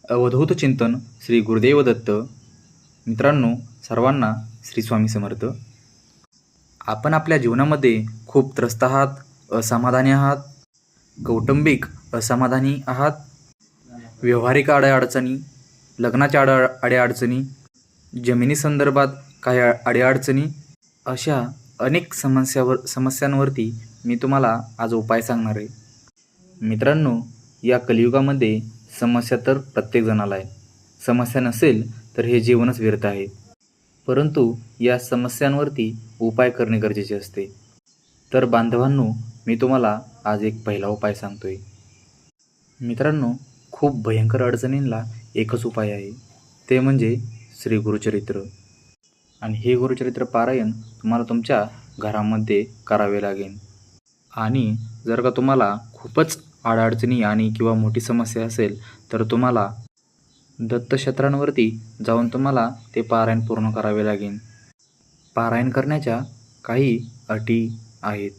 अवधूत चिंतन श्री गुरुदेव दत्त. मित्रांनो, सर्वांना श्री स्वामी समर्थ. आपण आपल्या जीवनामध्ये खूप त्रस्त आहात, असमाधानी आहात, कौटुंबिक असमाधानी आहात, व्यावहारिक अडीअडचणी, लग्नाच्या अडीअडचणी, जमिनी संदर्भात काही अडीअडचणी, अशा अनेक समस्यांवरती मी तुम्हाला आज उपाय सांगणार आहे. मित्रांनो, या कलियुगामध्ये समस्या तर प्रत्येक जणाला आहे. समस्या नसेल तर हे जीवनच व्यर्थ आहे. परंतु या समस्यांवरती उपाय करणे गरजेचे असते. तर बांधवांनो, मी तुम्हाला आज एक पहिला उपाय सांगतोय. मित्रांनो, खूप भयंकर अडचणींना एकच उपाय आहे, ते म्हणजे श्री गुरुचरित्र. आणि हे गुरुचरित्र पारायण तुम्हाला तुमच्या घरामध्ये करावे लागेल. आणि जर का तुम्हाला खूपच अडचणी आणि किंवा मोठी समस्या असेल तर तुम्हाला दत्तक्षेत्रांवरती जाऊन तुम्हाला ते पारायण पूर्ण करावे लागेल. पारायण करण्याच्या काही अटी आहेत.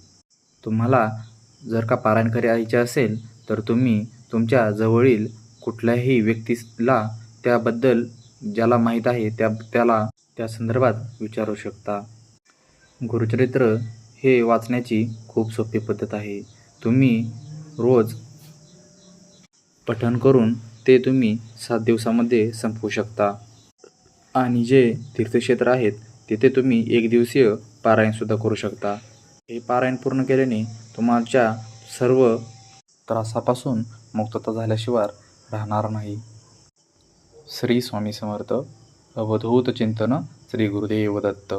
तुम्हाला जर का पारायण करायचे असेल तर तुम्ही तुमच्या जवळील कुठल्याही व्यक्तीला त्याबद्दल ज्याला माहीत आहे त्याला त्या संदर्भात विचारू शकता. गुरुचरित्र हे वाचण्याची खूप सोपी पद्धत आहे. तुम्ही रोज पठण करून ते तुम्ही 7 दिवसामध्ये संपवू शकता. आणि जे तीर्थक्षेत्र आहेत तिथे तुम्ही 1 दिवसीय पारायणसुद्धा करू शकता. हे पारायण पूर्ण केल्याने तुमच्या सर्व त्रासापासून मुक्तता झाल्याशिवाय राहणार नाही. श्री स्वामी समर्थ. अवधूत चिंतन श्री गुरुदेव दत्त.